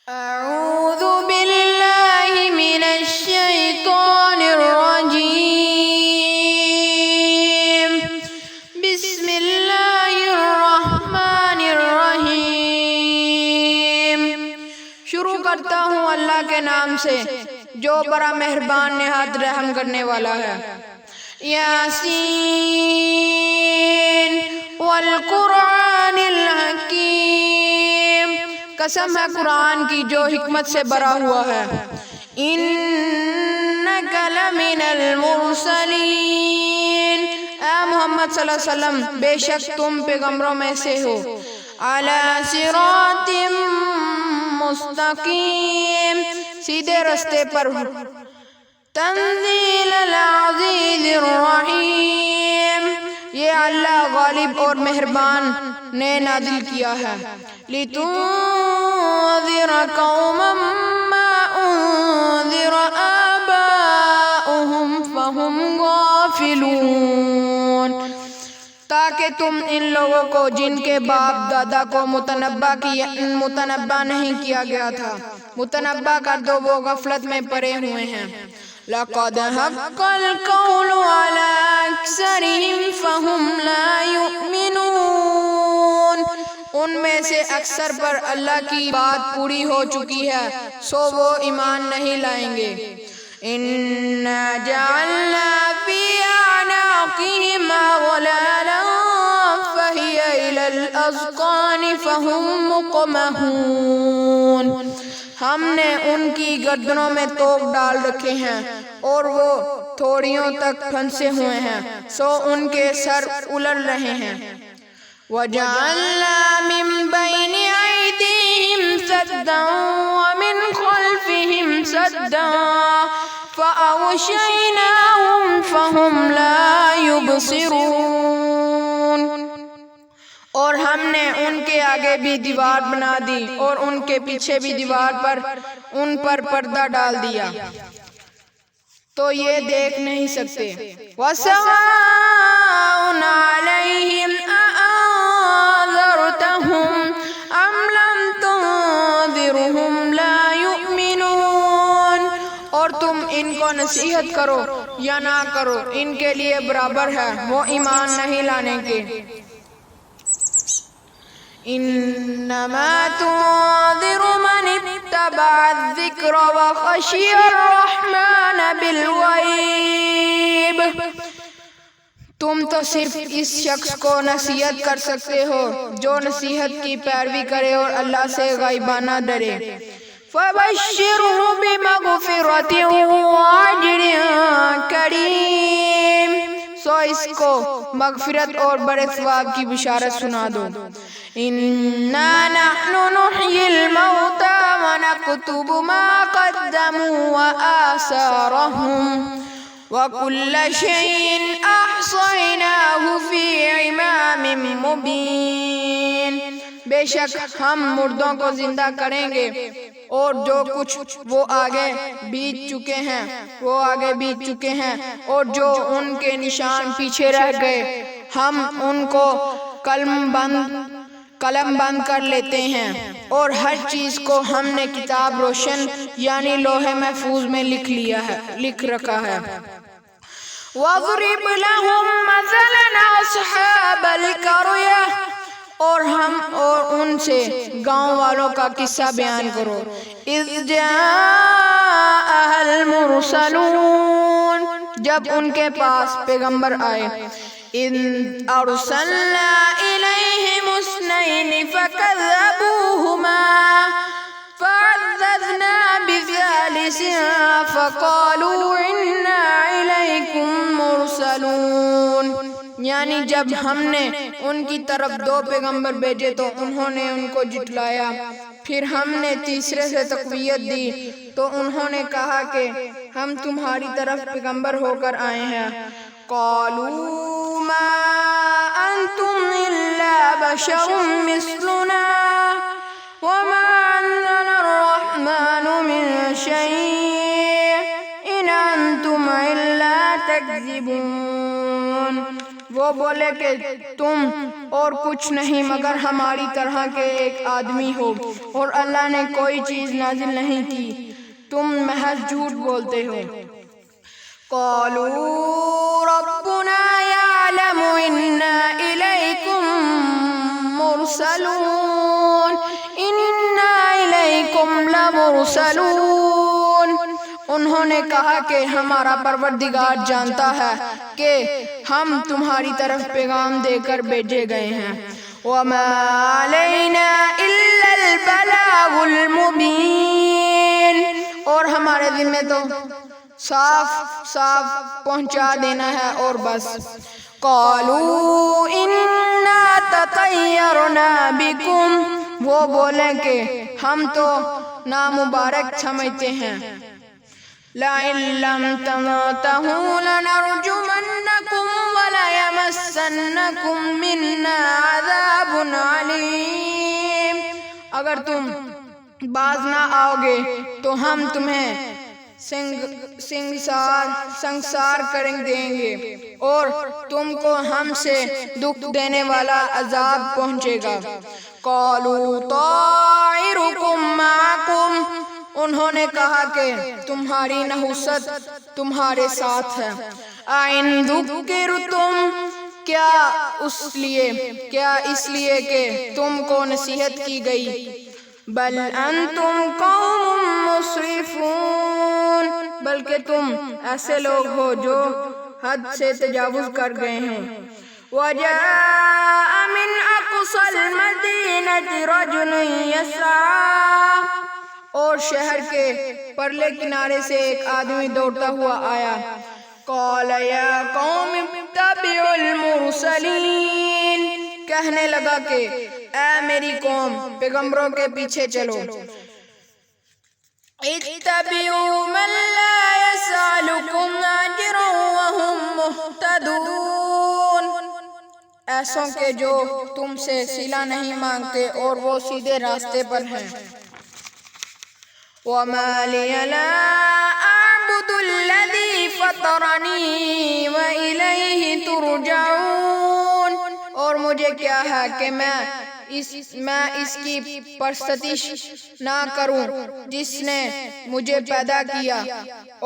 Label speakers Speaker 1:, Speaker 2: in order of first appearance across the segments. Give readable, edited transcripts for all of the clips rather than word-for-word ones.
Speaker 1: أعوذ بالله من الشيطان الرجيم بسم الله الرحمن الرحیم۔ شروع کرتا ہوں اللہ کے نام سے جو بڑا مہربان نہایت رحم کرنے والا ہے۔ یاسین والقرآن الحکیم، قسم ہے قرآن کی جو حکمت سے بھرا ہوا ہے۔ انک لمن المرسلین، اے محمد صلی اللہ علیہ وسلم بے شک تم پیغمبروں میں سے ہو۔ علی صراط مستقیم، سیدھے رستے پر ہو۔ تنزیل العزیز الرحیم، یہ اللہ غالب اور مہربان نے نازل کیا ہے۔ لِتُنذِرَ قَوْمًا مَّا أُنذِرَ آبَاؤُهُمْ فَهُمْ غَافِلُونَ، تاکہ تم ان لوگوں کو جن کے باپ دادا کو متنبع نہیں کیا گیا تھا متنبع کر دو، وہ غفلت میں پڑے ہوئے ہیں۔ لَقَدْ حَقَّ الْقَوْلُ عَلَىٰ أَكْثَرِهِمْ فَهُمْ لَا يُؤْمِنُونَ، ان میں سے اکثر پر اللہ کی بات پوری ہو چکی ہے سو وہ ایمان نہیں لائیں گے۔ إِنَّا جَعَلْنَا فِي أَعْنَاقِهِمْ أَغْلَالًا فَهِيَ إِلَى الْأَذْقَانِ فَهُمْ مُقْمَحُونَ، ہم نے ان کی گردنوں میں طوق ڈال رکھے ہیں اور وہ تھوڑیوں تک پھنسے ہوئے ہیں سو ان کے سر الڑ رہے ہیں۔ وَجَعَلْنَا مِن بَيْنِ أَيْدِيهِمْ سَدًّا وَمِنْ خَلْفِهِمْ سَدًّا فَأَغْشَيْنَاهُمْ فَهُمْ لَا يُبْصِرُونَ، اور ہم نے ان کے آگے بھی دیوار بنا دی اور ان کے پیچھے بھی دیوار پر ان پر پردہ ڈال دیا تو یہ دیکھ نہیں سکتے۔ وَسَوَاءٌ عَلَيْهِمْ أَأَنذَرْتَهُمْ أَمْ لَمْ تُنذِرْهُمْ لَا يُؤْمِنُونَ، اور تم ان کو نصیحت کرو یا نہ کرو ان کے لیے برابر ہے، وہ ایمان نہیں لانے کے۔ انما تنذر من اتبع الذکر وخشی الرحمن بالغیب، تم تو صرف اس شخص کو نصیحت کر سکتے ہو جو نصیحت کی پیروی کرے اور اللہ سے غائبانہ ڈرے۔ فَبَشِّرْهُ بِمَغْفِرَةٍ وَأَجْرٍ كَرِيمٍ، سو اس کو مغفرت اور بڑے ثواب کی بشارت سنا دو۔ إِنَّا نَحْنُ نُحْيِي الْمَوْتَىٰ وَنَكْتُبُ مَا قَدَّمُوا وَآثَارَهُمْ وَكُلَّ شَيْءٍ أَحْصَيْنَاهُ فِي إِمَامٍ مُّبِينٍ، بے شک ہم مردوں کو زندہ کریں گے اور جو کچھ وہ آگے بیت چکے ہیں اور جو ان کے نشان پیچھے رہ گئے ہم ان کو قلم بند کر لیتے ہیں، اور ہر چیز کو ہم نے کتاب روشن یعنی لوح محفوظ میں لکھ رکھا ہے۔ وَاضْرِبْ لَهُم مَّثَلًا أَصْحَابَ الْقَرْيَةِ، اور ان سے گاؤں والوں کا قصہ بیان کرو۔ إِذْ جَاءَهَا الْمُرْسَلُونَ، جب ان کے پاس پیغمبر آئے۔ إِذْ أَرْسَلْنَا إِلَيْهِمُ اثْنَيْنِ فَكَذَّبُوهُمَا فَعَزَّزْنَا بِثَالِثٍ فَقَالُوا إِنَّا إِلَيْكُمْ مُرْسَلُونَ، یعنی جب ہم نے ان کی طرف دو پیغمبر بھیجے تو انہوں نے ان کو جھٹلایا، پھر ہم نے تیسرے سے تقویت دی تو انہوں نے کہا کہ ہم تمہاری طرف پیغمبر ہو کر آئے ہیں۔ قَالُوا مَا أَنْتُمْ إِلَّا بَشَرٌ مِّثْلُنَا وَمَا أَنزَلَ الرَّحْمَٰنُ مِن شَيْءٍ إِنْ أَنْتُمْ إِلَّا تَكْذِبُونَ، وہ بولے کہ تم اور کچھ نہیں مگر ہماری طرح کے ایک آدمی ہو اور اللہ نے کوئی چیز نازل نہیں کی، تم محض جھوٹ بولتے ہو۔ قالوا ربنا يعلم إنا إليكم مرسلون إنا إليكم لمرسلون۔ انہوں نے کہا کہ ہمارا پروردگار جانتا ہے کہ ہم تمہاری طرف پیغام دے کر بھیجے گئے ہیں۔ وما علینا الا البلاغ المبین، اور ہمارے ذمہ تو صاف صاف پہنچا دینا ہے اور بس۔ قالوا انا تطیرنا بکم، وہ بولیں کہ ہم تو نامبارک سمجھتے ہیں۔ لئن لم تنتہوا لنرجمنکم وليمسنکم منا عذاب علیم، اگر تم باز نہ آؤ گے تو ہم تمہیں سنگسار کر دیں گے اور تم کو ہم سے دکھ دینے والا عذاب پہنچے گا۔ قالوا طائرکم معکم، انہوں نے کہا کہ تمہاری نحوست تمہارے ساتھ ہے۔ اَإِن ذُكِّرْتُمْ، کیا اس لیے کہ تم کو نصیحت کی گئی؟ بل انتم قوم مسرفون، بلکہ تم ایسے لوگ ہو جو حد سے تجاوز کر گئے ہیں۔ وجاء من اقصى المدينة رجل يسعى، اور شہر کے پرلے کنارے سے ایک آدمی دوڑتا ہوا آیا۔ قال یا قوم اتبعوا المرسلین، کہنے لگا کہ اے میری قوم پیغمبروں کے پیچھے چلو۔ اتبعوا من لا يسألكم اجرا وهم مهتدون، ایسوں کے جو تم سے صلہ نہیں مانگتے اور وہ سیدھے راستے پر ہیں۔ وما لي لا أعبد الذي فطرني وإليه ترجعون، اور مجھے کیا ہے کہ میں اس کی پرستش نہ کروں جس نے مجھے پیدا کیا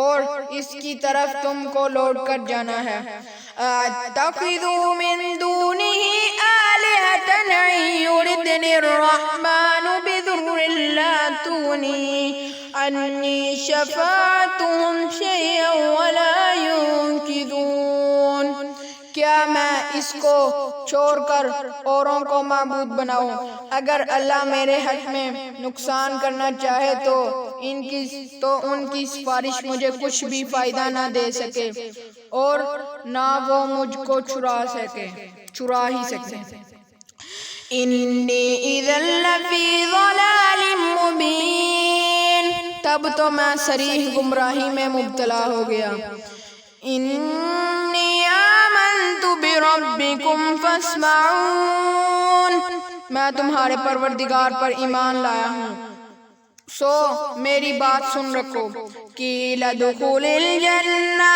Speaker 1: اور اس کی طرف تم کو لوٹ کر جانا ہے۔ اتخذ من دونه آلهة إن يردني الرحمن بضر لا تغني عني شفاعتهم شيئا ولا ينقذون، کیا میں اس کو چھوڑ کر اوروں کو معبود بناؤں؟ اگر اللہ میرے حق میں نقصان کرنا چاہے تو ان کی سفارش مجھے کچھ بھی فائدہ نہ دے سکے اور نہ وہ مجھ کو چرا ہی سکے۔ انی اذا لفی ضلال مبین، تب تو میں صریح گمراہی میں مبتلا ہو گیا۔ انی آمنت بربکم فاسمعون، میں تمہارے پروردگار پر ایمان لایا ہوں سو میری بات سن رکھو۔ قیل ادخل الجنہ،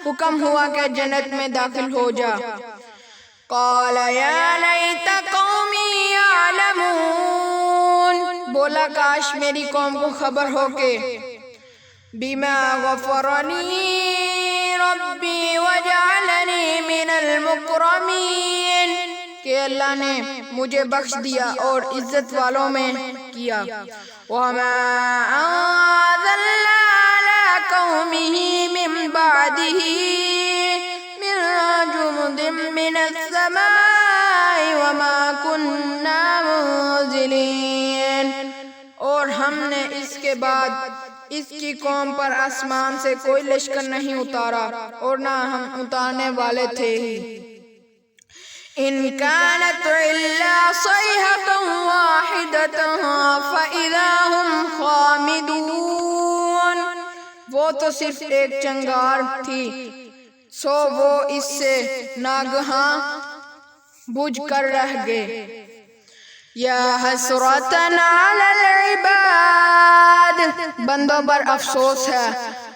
Speaker 1: حکم ہوا کہ جنت میں داخل ہو جا۔ قال یا لیت قومی یعلمون، بولا کاش میری قوم کو خبر ہو کہ بما غفرنی ربی وجعلنی من المکرمین، کہ اللہ نے مجھے بخش دیا اور عزت والوں میں کیا۔ وما انزلنا علی قومہ من بعدہ من جند من السماء وما كنا منزلین، اور ہم نے اس کے بعد اس کی قوم پر آسمان سے کوئی لشکر نہیں اتارا اور نہ ہم اتارنے والے تھے ہی۔ ان كانت الا صيحة واحدة فاذا هم خامدون، وہ تو صرف ایک چنگار تھی سو وہ اس سے ناگہاں بجھ کر رہ گئے۔ یا حسرتنا علی العباد، بندوں پر افسوس ہے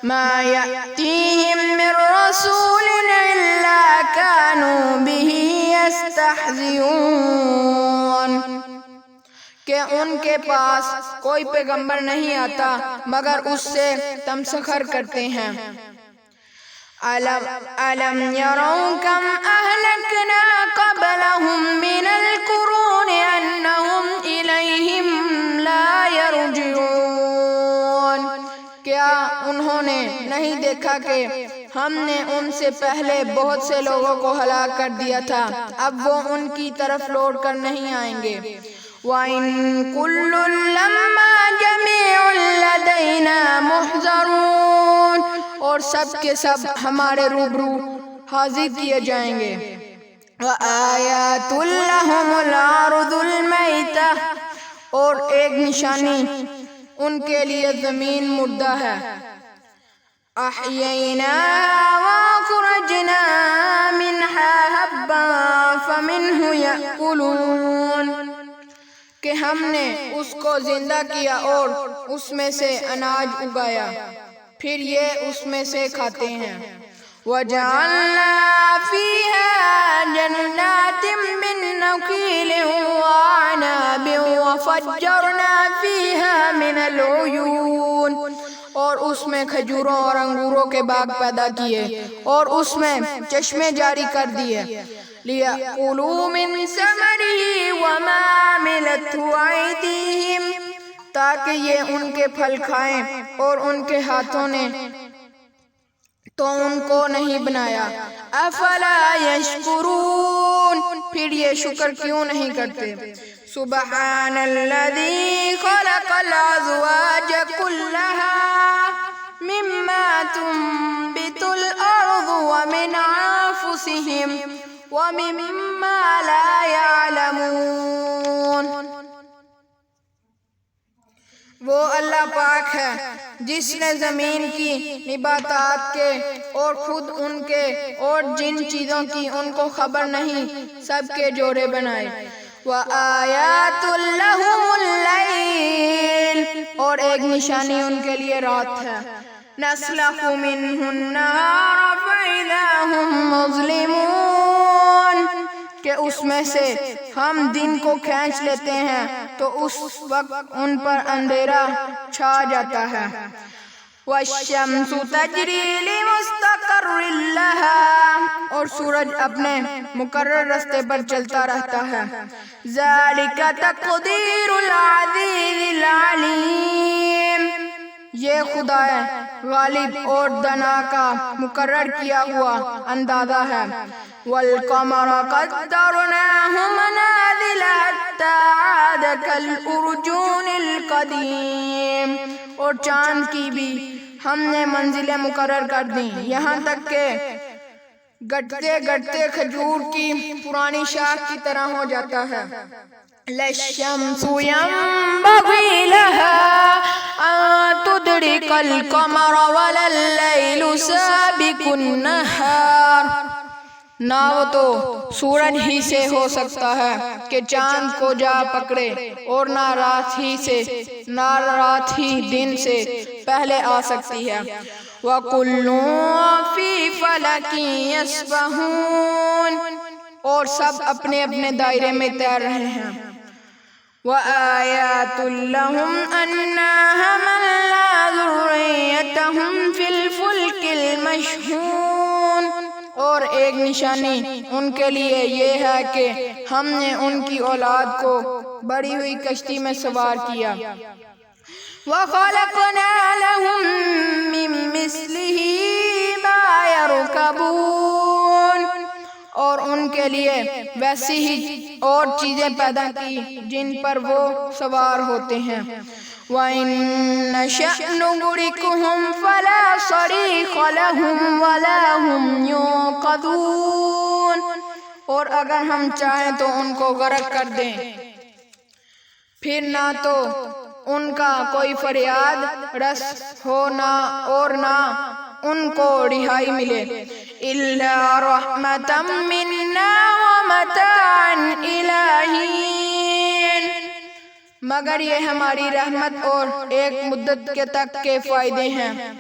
Speaker 1: ما يأتيهم من رسول إلا كانوا به يستهزئون کہ ان کے پاس کوئی پیغمبر نہیں آتا مگر اس سے تمسخر کرتے ہیں۔ أَلَمْ يَرَوْا كَمْ أَهْلَكْنَا قَبْلَهُمْ مِنَ الْقُرُونِ أَنَّهُمْ إِلَيْهِمْ لَا يَرْجِعُونَ کیا انہوں نے نہیں دیکھا کہ ہم نے ان سے پہلے بہت سے لوگوں کو ہلاک کر دیا تھا، اب وہ ان کی طرف لوٹ کر نہیں آئیں گے۔ وَإِن كُلٌّ لَّمَّا جَمِيعٌ لَّدَيْنَا مُحْضَرُونَ اور سب کے سب ہمارے روبرو حاضر کیے جائیں گے۔ وَآيَاتٌ لَّهُمُ الْأَرْضُ الْمَيْتَةُ اور ایک نشانی ان کے لیے زمین مردہ ہے۔ أَحْيَيْنَاهَا وَأَخْرَجْنَا مِنْهَا حَبًّا فَمِنْهُ يَأْكُلُونَ کہ ہم نے اس کو زندہ کیا اور اس میں سے اناج اگایا، پھر یہ اس میں سے کھاتے ہیں۔ وَجَعَلْنَا فِيهَا جَنَّاتٍ مِّن نَّخِيلٍ وَأَعْنَابٍ وَفَجَّرْنَا فِيهَا مِنَ الْعُيُونِ اور اس میں کھجوروں اور انگوروں کے باغ پیدا کیے اور اس میں چشمے جاری کر دیے۔ لِيَأْكُلُوا مِن ثَمَرِهِ وَمَا عَمِلَتْهُ أَيْدِيهِمْ تاکہ یہ ان کے پھل کھائیں اور ان کے ہاتھوں نے تو ان کو نہیں بنایا۔ أَفَلَا يَشْكُرُونَ پھر یہ شکر کیوں نہیں کرتے۔ سبحان الذي خلق الأزواج كلها مما تنبت الأرض ومن أنفسهم ومما لا يعلمون وہ اللہ پاک ہے جس نے زمین کی نباتات کے اور خود ان کے اور جن چیزوں کی ان کو خبر نہیں سب کے جوڑے بنائے۔ وَآيَاتٌ لَّهُمُ اللَّيْلُ اور ایک نشانی ان کے لیے رات ہے۔ نَسْلَخُ مِنْهُ النَّهَارَ فَإِذَا هُمْ مُظْلِمُونَ کہ اس میں سے ہم دن کو کھینچ لیتے ہیں تو اس وقت ان پر اندھیرا چھا جاتا ہے۔ وَالشَّمْسُ تَجْرِي لِمُسْتَقَرٍّ لَهَا اور سورج اپنے مقرر راستے پر چلتا رہتا ہے۔ ذَلِكَ تَقْدِيرُ الْعَزِيزِ الْعَلِيمِ یہ خدا غالب اور دانا کا مقرر کیا ہوا اندازہ ہے۔ وَالْقَمَرَ قَدَّرْنَاهُ مَنَازِلَ حَتَّىٰ عَادَ كَالْأُرْجُونِ الْقَدِيمِ اور چاند کی بھی ہم نے منزلیں مقرر کر دیں یہاں تک کہ گٹتے گٹتے کھجور کی پرانی شاخ کی طرح ہو جاتا ہے۔ لَلشَّمْسُ يَنبَغِي لَهَا أَن تُدْرِكَ الْقَمَرَ وَلَا اللَّيْلُ سَابِقُ النَّهَارِ نہ وہ تو سورج ہی سے ہو سکتا ہے کہ چاند کو جا پکڑے اور نہ رات ہی دن سے پہلے آ سکتی ہے۔ وَكُلٌّ فِي فَلَكٍ يَسْبَحُونَ اور سب اپنے اپنے دائرے میں تیر رہے ہیں۔ وَآيَاتٌ لَّهُمْ أَنَّا حَمَلْنَا ذُرِّيَّتَهُمْ فِي الْفُلْكِ الْمَشْحُونِ اور ایک نشانی ان کے لیے یہ ہے کہ ہم نے ان کی اولاد کو بڑی ہوئی کشتی میں سوار کیا۔ وَخَلَقْنَا لَهُم مِّن مِّثْلِهِ مَا يَرْكَبُونَ اور ان کے لیے ویسی ہی اور چیزیں پیدا کی جن پر وہ سوار ہوتے ہیں۔ وَإِن نَّشَأْ نُغْرِقْهُمْ فَلَا صَرِيخَ لَهُمْ وَلَا هُمْ يُنقَذُونَ اور اگر ہم چاہیں تو ان کو غرق کر دیں پھر نہ تو ان کا کوئی فریاد رس ہو اور نہ ان کو رہائی ملے۔ إِلَّا رَحْمَةً مِّنَّا وَمَتَاعًا إِلَىٰ حِينٍ مگر یہ ہماری رحمت اور ایک مدت کے تک کے فائدے ہیں۔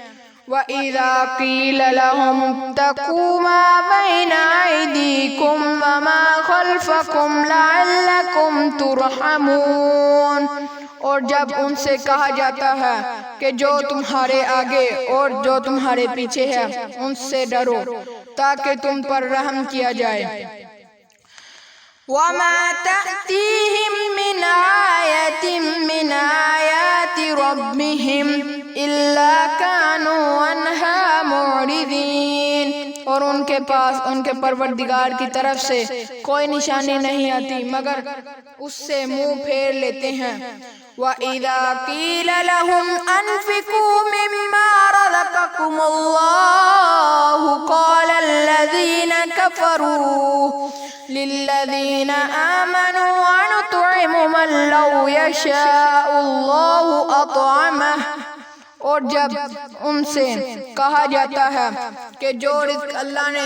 Speaker 1: وَإِذَا قِيلَ لَهُمُ اتَّقُوا مَا بَيْنَ أَيْدِيكُمْ وَمَا خَلْفَكُمْ لَعَلَّكُمْ تُرْحَمُونَ، اور جب ان سے کہا جاتا ہے کہ جو تمہارے آگے اور جو تمہارے پیچھے ہے ان سے ڈرو تاکہ تم پر رحم کیا جائے۔ وَمَا تَأْتِيهِم مِّنْ آيَةٍ مِّنْ آيَاتِ رَبِّهِمْ إِلَّا كَانُوا عَنْهَا مُعْرِضِينَ، اور ان کے پاس ان کے پروردگار کی طرف سے کوئی نشانی نہیں آتی مگر اس سے منہ پھیر لیتے ہیں۔ وَإِذَا قِيلَ لَهُمْ أَنفِقُوا مِمَّا رَزَقَكُمُ اللَّهُ قَالَ الَّذِينَ كَفَرُوا لِلَّذِينَ آمَنُوا أَنُطْعِمُ مَن لَّوْ يَشَاءُ اللَّهُ أَطْعَمَهُ، اور جب ان سے کہا جاتا ہے کہ جو رزق اللہ نے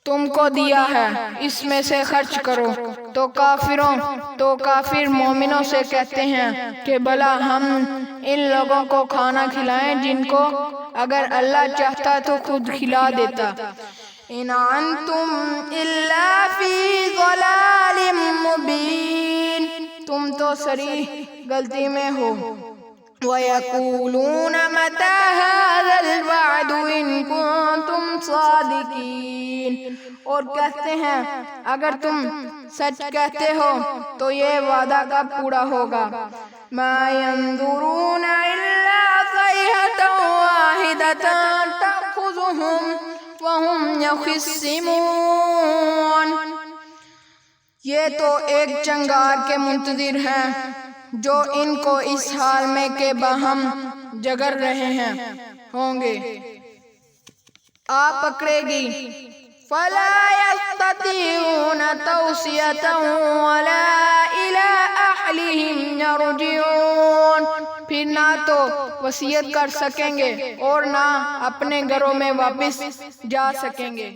Speaker 1: تم کو دیا ہے اس میں سے خرچ کرو، تو کافر مومنوں سے کہتے ہیں کہ بھلا ہم ان لوگوں کو کھانا کھلائیں جن کو اگر اللہ چاہتا تو خود کھلا دیتا۔ ان انتم الا فی ضلال مبین، تم تو صریح غلطی میں ہو۔ وَيَقُولُونَ مَتَى هَذَا الْوَعْدُ إِن كُنتُمْ صَادِقِينَ، اور کہتے ہیں اگر تم سچ کہتے ہو تو یہ وعدہ کب پورا ہوگا۔ مَا يَنظُرُونَ إِلَّا صَيْحَةً وَاحِدَةً تَأْخُذُهُمْ وَهُمْ يَخِصِّمُونَ، یہ تو ایک چنگار کے منتظر ہیں جو ان کو اس حال میں کہ باہم جگڑ رہے ہیں ہوں گے آ پکڑے گی۔ فَلَا يَسْتَطِيعُونَ تَوْصِيَةً وَلَا إِلَىٰ أَهْلِهِمْ يَرْجِعُونَ، پھر نہ تو وصیت کر سکیں گے اور نہ اپنے گھروں میں واپس جا سکیں گے۔